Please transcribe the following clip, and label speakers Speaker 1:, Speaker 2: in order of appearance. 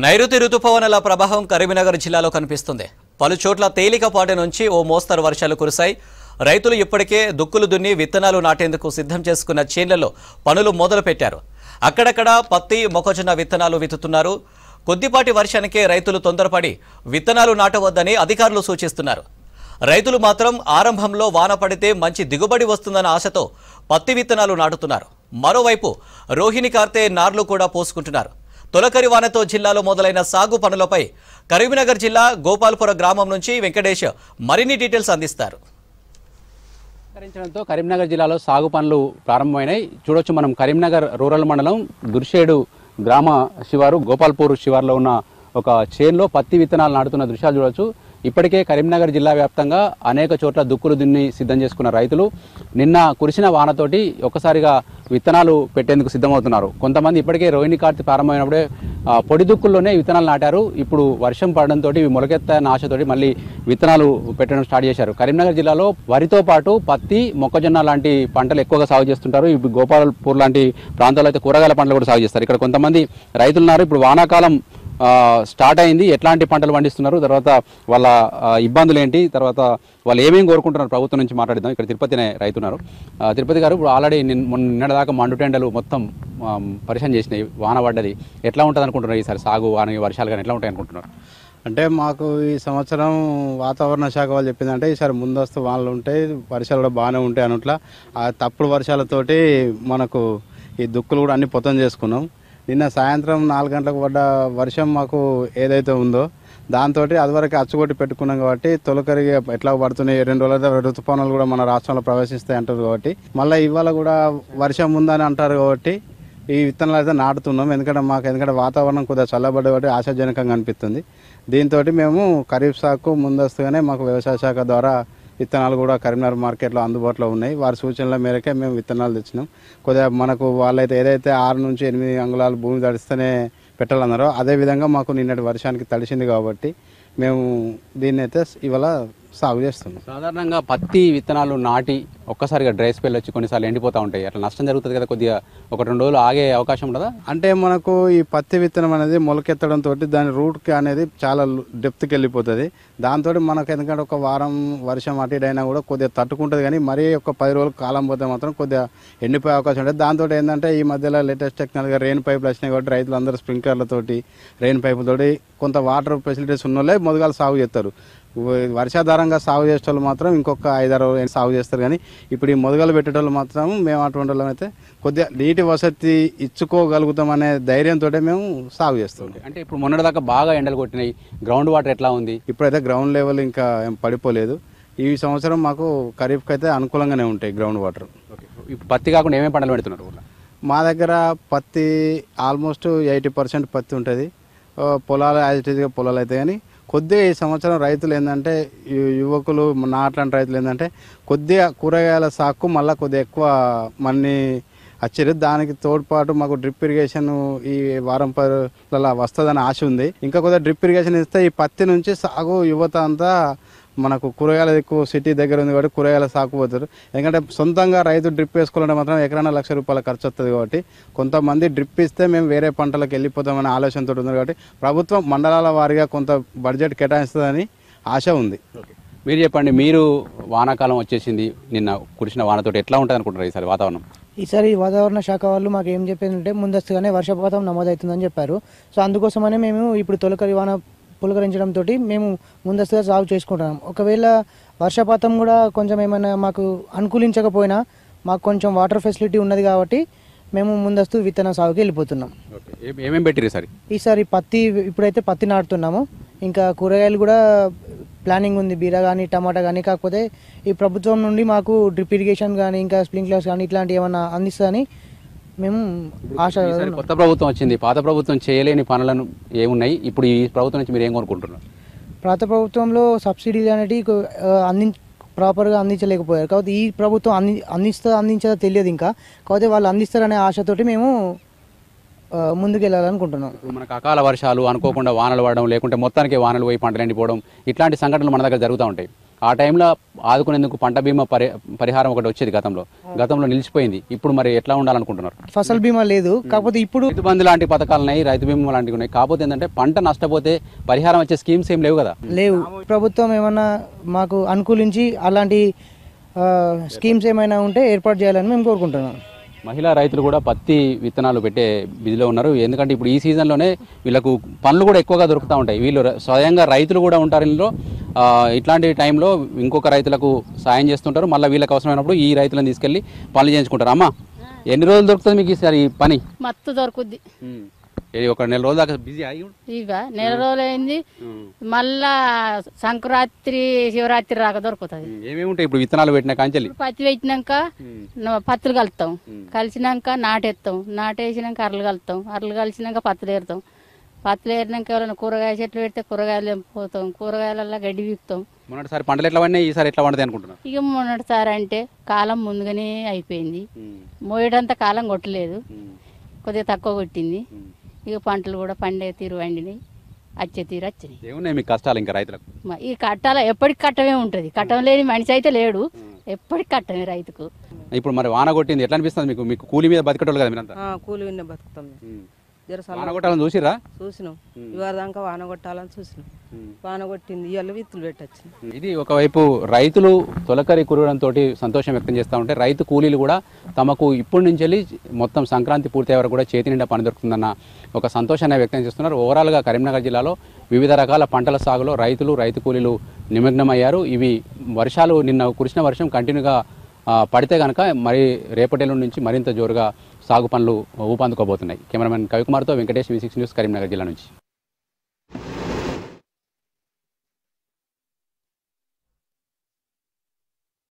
Speaker 1: నైరుతి రుతుపవనాల ప్రభావం కరీంనగర్ జిల్లాలో కనిపిస్తుంది. పలు చోట్ల తేలికపాటి నుంచి ఓ మోస్తరు వర్షాలు కురిశాయి. రైతులు ఇప్పటికే దుక్కులు దున్ని విత్తనాలు నాటేందుకు సిద్ధం చేసుకున్న చేన్లలో పనులు మొదలుపెట్టారు. అక్కడక్కడ పత్తి, మొక్కజొన్న విత్తనాలు విత్తుతున్నారు. కొద్దిపాటి వర్షానికే రైతులు తొందరపడి విత్తనాలు నాటవద్దని అధికారులు సూచిస్తున్నారు. రైతులు మాత్రం ఆరంభంలో వాన పడితే మంచి దిగుబడి వస్తుందన్న ఆశతో పత్తి విత్తనాలు నాటుతున్నారు. మరోవైపు రోహిణి కార్తె నార్లు కూడా పోసుకుంటున్నారు. తొలకరి వానతో జిల్లాలో మొదలైన సాగు పనులపై కరీంనగర్ జిల్లా గోపాల్పుర గ్రామం నుంచి వెంకటేష్ మరిన్ని డీటెయిల్స్ అందిస్తారు.
Speaker 2: కరీంనగర్ జిల్లాలో సాగు పనులు ప్రారంభమైనాయి. చూడొచ్చు మనం కరీంనగర్ రూరల్ మండలం దుర్షేడు గ్రామ శివారు గోపాల్పూర్ శివారులో ఉన్న ఒక చేన్లో పత్తి విత్తనాలు నాటుతున్న దృశ్యాలు చూడొచ్చు. ఇప్పటికే కరీంనగర్ జిల్లా వ్యాప్తంగా అనేక చోట్ల దుక్కులు దున్ని సిద్ధం చేసుకున్న రైతులు నిన్న కురిసిన వానతోటి ఒక్కసారిగా విత్తనాలు పెట్టేందుకు సిద్ధమవుతున్నారు. కొంతమంది ఇప్పటికే రోహిణి కార్తె ప్రారంభమైనప్పుడే పొడి దుక్కుల్లోనే విత్తనాలు నాటారు. ఇప్పుడు వర్షం పడడంతో ఇవి మొలకెత్తన ఆశతోటి మళ్ళీ విత్తనాలు పెట్టడం స్టార్ట్ చేశారు. కరీంనగర్ జిల్లాలో వరితో పాటు పత్తి, మొక్కజొన్న లాంటి పంటలు ఎక్కువగా సాగు చేస్తుంటారు. ఇప్పుడు గోపాల్పూర్ లాంటి ప్రాంతాల్లో అయితే కూరగాయల పంటలు కూడా సాగు చేస్తారు. ఇక్కడ కొంతమంది రైతులు ఉన్నారు. ఇప్పుడు వానాకాలం స్టార్ట్ అయింది. ఎట్లాంటి పంటలు పండిస్తున్నారు, తర్వాత వాళ్ళ ఇబ్బందులు ఏంటి, తర్వాత వాళ్ళు ఏమేమి కోరుకుంటున్నారు ప్రభుత్వం నుంచి మాట్లాడిద్దాం. ఇక్కడ తిరుపతి అనే రైతున్నారు. తిరుపతి గారు, ఇప్పుడు ఆల్రెడీ నిన్నటిదాకా మండుటెండలు మొత్తం పరిశాన్ చేసినాయి, వాన పడ్డది. ఎట్లా ఉంటుంది అనుకుంటున్నారు ఈసారి సాగు, వాన వర్షాలు కానీ ఎట్లా ఉంటాయి అనుకుంటున్నారు?
Speaker 3: అంటే మాకు ఈ సంవత్సరం వాతావరణ శాఖ వాళ్ళు చెప్పిందంటే ఈసారి ముందస్తు వానలు ఉంటాయి, వర్షాలు కూడా బాగానే ఉంటాయి అనుట్లా. ఆ తప్పుడు వర్షాలతోటి మనకు ఈ దుక్కులు కూడా అన్ని పొతం చేసుకున్నాం. నిన్న సాయంత్రం 4 గంటలకు పడ్డ వర్షం మాకు ఏదైతే ఉందో దాంతో అదివరకు అచ్చుకొట్టి పెట్టుకున్నాం కాబట్టి తొలకరి ఎట్లా పడుతున్నాయి. 2 రోజుల ఋతుపవనాలు కూడా మన రాష్ట్రంలో ప్రవేశిస్తాయి అంటారు కాబట్టి మళ్ళీ ఇవాళ కూడా వర్షం ఉందని అంటారు కాబట్టి ఈ విత్తనాలు అయితే నాటుతున్నాం. ఎందుకంటే వాతావరణం కొద్దిగా చల్లబడ్డ కాబట్టి ఆశాజనకంగా అనిపిస్తుంది. దీంతో మేము ఖరీఫ్ సాగుకు ముందస్తుగానే మాకు వ్యవసాయ శాఖ ద్వారా విత్తనాలు కూడా కరీంనగర్ మార్కెట్లో అందుబాటులో ఉన్నాయి. వారి సూచనల మేరకే మేము విత్తనాలు తెచ్చినాం. కొద్దిగా మనకు వాళ్ళైతే ఏదైతే 6 నుంచి 8 అంగుళాలు భూమి తడిస్తేనే పెట్టాలన్నారో అదేవిధంగా మాకు నిన్నటి వర్షానికి తడిసింది కాబట్టి మేము దీన్ని అయితే ఇవాళ సాగు చేస్తున్నాం.
Speaker 2: సాధారణంగా పత్తి విత్తనాలు నాటి ఒక్కసారిగా డ్రై స్పెల్ వచ్చి కొన్నిసార్లు ఎండిపోతూ ఉంటాయి. అట్లా నష్టం జరుగుతుంది కదా, కొద్దిగా 1-2 రోజులు ఆగే అవకాశం ఉండదా?
Speaker 3: అంటే మనకు ఈ పత్తి విత్తనం అనేది మొలకెత్తడంతో దాని రూట్కి అనేది చాలా డెప్త్కి వెళ్ళిపోతుంది. దాంతో మనకు ఎందుకంటే ఒక వారం వర్షం అటు ఇటు అయినా కూడా కొద్దిగా తట్టుకుంటుంది. కానీ మరీ ఒక 10 రోజులు కాలం పోతే మాత్రం కొద్దిగా ఎండిపోయే అవకాశం ఉంటుంది. దాంతో ఏంటంటే ఈ మధ్యలో లేటెస్ట్ టెక్నాలజీగా రెయిన్ పైపులు వచ్చినాయి కాబట్టి రైతులు అందరూ స్ప్రింక్లర్లతోటి రెయిన్ పైపులతోటి కొంత వాటర్ ఫెసిలిటీస్ ఉన్న వాళ్ళే మొదగాలు సాగు చేస్తారు. వర్షాధారంగా సాగు చేసే వాళ్ళు మాత్రం ఇంకొక 5-6 రోజులు సాగు చేస్తారు. కానీ ఇప్పుడు ఈ మొదగలు పెట్టేటోళ్ళు మాత్రం మేము అటువంటి వాళ్ళం అయితే కొద్దిగా నీటి వసతి ఇచ్చుకోగలుగుతామనే ధైర్యంతో మేము సాగు చేస్తాం.
Speaker 2: అంటే ఇప్పుడు మొన్నటిదాకా బాగా ఎండలు కొట్టినాయి, గ్రౌండ్ వాటర్ ఎట్లా ఉంది?
Speaker 3: ఇప్పుడైతే గ్రౌండ్ లెవెల్ ఇంకా ఏం పడిపోలేదు. ఈ సంవత్సరం మాకు ఖరీఫ్కి అయితే అనుకూలంగానే ఉంటాయి గ్రౌండ్ వాటర్.
Speaker 2: ఇప్పుడు పత్తి కాకుండా ఏమేమి పంటలు పెడుతున్నారు?
Speaker 3: మా దగ్గర పత్తి ఆల్మోస్ట్ 80% పత్తి ఉంటుంది. పొలాలు యాజ్ ఇట్ ఈజ్గా పొలాలు అయితే కానీ కొద్దిగా ఈ సంవత్సరం రైతులు ఏంటంటే యువకులు నాట్లాంటి రైతులు ఏంటంటే కొద్దిగా కూరగాయల సాగు మళ్ళీ కొద్దిగా ఎక్కువ మన్ని వచ్చారు. దానికి తోడ్పాటు మాకు డ్రిప్ ఇరిగేషన్ ఈ వారం 10 రోజుల వస్తుందని ఆశ ఉంది. ఇంకా కొద్దిగా డ్రిప్ ఇరిగేషన్ ఇస్తే ఈ పత్తి నుంచి సాగు యువత అంతా మనకు కూరగాయల ఎక్కువ సిటీ దగ్గర ఉంది కాబట్టి కూరగాయల సాగు పోతారు. ఎందుకంటే సొంతంగా రైతు డ్రిప్ వేసుకోవాలంటే మాత్రం ఎకరాన ₹1,00,000 ఖర్చు వస్తుంది కాబట్టి కొంతమంది డ్రిప్ ఇస్తే మేము వేరే పంటలకు వెళ్ళిపోతామనే ఆలోచనతో ఉంది కాబట్టి ప్రభుత్వం మండలాల వారీగా కొంత బడ్జెట్ కేటాయిస్తుందని ఆశ ఉంది.
Speaker 2: మీరు చెప్పండి, మీరు వానాకాలం వచ్చేసింది, నిన్న కురిసిన వానతోటి ఎట్లా ఉంటుంది అనుకుంటున్నారు ఈసారి వాతావరణం?
Speaker 4: ఈసారి వాతావరణ శాఖ వాళ్ళు మాకు ఏం చెప్పారంటే ముందస్తుగానే వర్షపాతం నమోదవుతుందని చెప్పారు. సో అందుకోసమనే మేము ఇప్పుడు తొలకరి వాన పులకరించడంతో మేము ముందస్తుగా సాగు చేసుకుంటున్నాం. ఒకవేళ వర్షపాతం కూడా కొంచెం ఏమైనా మాకు అనుకూలించకపోయినా మాకు కొంచెం వాటర్ ఫెసిలిటీ ఉన్నది కాబట్టి మేము ముందస్తు విత్తన సాగుకి వెళ్ళిపోతున్నాం.
Speaker 2: ఏమేమి పెట్టిరు
Speaker 4: ఈసారి పత్తి, ఇప్పుడైతే పత్తి నాటుతున్నాము. ఇంకా కూరగాయలు కూడా ప్లానింగ్ ఉంది, బీర కానీ టమాటా కానీ. కాకపోతే ఈ ప్రభుత్వం నుండి మాకు డ్రిప్ ఇరిగేషన్ కానీ ఇంకా స్ప్రింక్లర్స్ కానీ ఇట్లాంటివి ఏమైనా అందిస్తుందని మేము ఆశ.
Speaker 2: కొత్త ప్రభుత్వం వచ్చింది, పాత ప్రభుత్వం చేయలేని పనులను ఏమున్నాయి, ఇప్పుడు ఈ ప్రభుత్వం నుంచి మీరు ఏం కోరుకుంటున్నారు?
Speaker 4: పాత ప్రభుత్వంలో సబ్సిడీలు అనేవి ప్రాపర్గా అందించలేకపోయారు. కాబట్టి ఈ ప్రభుత్వం అందించదో తెలియదు ఇంకా. కాకపోతే వాళ్ళు అందిస్తారనే ఆశతోటి మేము ముందుకు వెళ్ళాలనుకుంటున్నాం.
Speaker 2: మనకు అకాల వర్షాలు, అనుకోకుండా వానలు పడడం, లేకుంటే మొత్తానికి వానలు పోయి పంటలు ఎండిపోవడం, ఇట్లాంటి సంఘటనలు మన దగ్గర జరుగుతూ ఉంటాయి. ఆ టైంలో ఆదుకునేందుకు పంట బీమా పరిహారం ఒకటి వచ్చేది గతంలో నిలిచిపోయింది. ఇప్పుడు మరి ఎట్లా ఉండాలనుకుంటున్నారు?
Speaker 4: ఫసల్ బీమా లేదు, కాకపోతే ఇప్పుడు
Speaker 2: రైతు బంధు లాంటి పథకాలు ఉన్నాయి, రైతు బీమా లాంటివి ఉన్నాయి. కాకపోతే ఏంటంటే పంట నష్టపోతే పరిహారం వచ్చే స్కీమ్స్ ఏం లేవు కదా.
Speaker 4: లేవు. ప్రభుత్వం ఏమన్నా మాకు అనుకూలించి అలాంటి స్కీమ్స్ ఏమైనా ఉంటే ఏర్పాటు చేయాలని మేము కోరుకుంటున్నాం.
Speaker 2: మహిళా రైతులు కూడా పత్తి విత్తనాలు పెట్టే బిజీలో ఉన్నారు. ఎందుకంటే ఇప్పుడు ఈ సీజన్లోనే వీళ్ళకు పనులు కూడా ఎక్కువగా దొరుకుతూ ఉంటాయి. వీళ్ళు స్వయంగా రైతులు కూడా ఉంటారు ఇందులో. ఇట్లాంటి టైంలో ఇంకొక రైతులకు సాయం చేస్తుంటారు. మళ్ళీ వీళ్ళకి అవసరమైనప్పుడు ఈ రైతులను తీసుకెళ్ళి పనులు చేయించుకుంటారు. అమ్మా, ఎన్ని రోజులు దొరుకుతుంది మీకు ఈసారి ఈ పని?
Speaker 5: మత్తు దొరుకుద్ది.
Speaker 2: ఒక నెల రోజుల దాకా బిజీ అయ్యి
Speaker 5: ఇక నెల రోజులు అయింది. మళ్ళా సంక్రాంతి శివరాత్రి రాక దొరుకుతుంది.
Speaker 2: ఏమేమి ఉంటాయి ఇప్పుడు విత్తనాలు పెట్టిన కాంచెల్లి?
Speaker 5: పత్తి పెట్టినాక పత్తులు కలుపుతాం, కలిసినాక నాటేస్తాం, నాటేసినాక అరలు కలుపుతాం, అరలు కలిసినాక పత్తులు ఏరుతాం, పత్తులు ఏరినాక ఎవరైనా కూరగాయ చెట్లు పెడితే కూరగాయలు తెంపుతాం, కూరగాయలలో గడ్డి వీకుతాం.
Speaker 2: మొన్నటిసారి పంటలు ఎట్లా పడినాయి, ఈసారి ఎట్లా పండుతాయి అనుకుంటున్నారు?
Speaker 5: ఇక మొన్నటిసారి అంటే కాలం ముందుగానే అయిపోయింది. మోయడంత కాలం కొట్టలేదు, కొద్దిగా తక్కువ కొట్టింది. ఇక పంటలు కూడా పండే తీరు వండినాయి, వచ్చే తీరు వచ్చినాయి.
Speaker 2: ఏమున్నాయి మీకు కష్టాలు ఇంకా రైతులకు?
Speaker 5: ఈ కట్టాల ఎప్పటికి కట్టమే ఉంటుంది. కట్టం లేని మనిషి అయితే లేడు, ఎప్పటికి కట్టమే రైతుకు.
Speaker 2: ఇప్పుడు మరి వాన కొట్టింది, ఎట్లా అనిపిస్తుంది మీకు? మీకు కూలి మీద బతికేటోళ్ళు కదా మీరంతా.
Speaker 6: కూలి విన్న బతుకుతాం.
Speaker 2: వాన కొట్టాలని చూసిరా?
Speaker 6: చూసినాం. ఇవాళ దాకా వాన కొట్టాలని చూసినాం. వాన కొట్టింది, ఇవాళ విత్తులు పెట్టచ్చు.
Speaker 2: ఇది ఒకవైపు రైతులు తొలకరి కురవడంతో సంతోషం వ్యక్తం చేస్తూ ఉంటే, రైతు కూలీలు కూడా తమకు ఇప్పటి నుంచి వెళ్ళి మొత్తం సంక్రాంతి పూర్తయ్యే వరకు కూడా చేతి నిండా పని దొరుకుతుందన్న ఒక సంతోషాన్ని వ్యక్తం చేస్తున్నారు. ఓవరాల్గా కరీంనగర్ జిల్లాలో వివిధ రకాల పంటల సాగులో రైతు కూలీలు నిమగ్నమయ్యారు. ఇవి వర్షాలు నిన్న కురిసిన వర్షం కంటిన్యూగా పడితే కనుక మరి రేపటి నుంచి మరింత జోరుగా సాగు పనులు ఊపందుకోబోతున్నాయి. కెమెరామెన్ కవికుమార్తో వెంకటేష్, V6 న్యూస్, కరీంనగర్ జిల్లా నుంచి.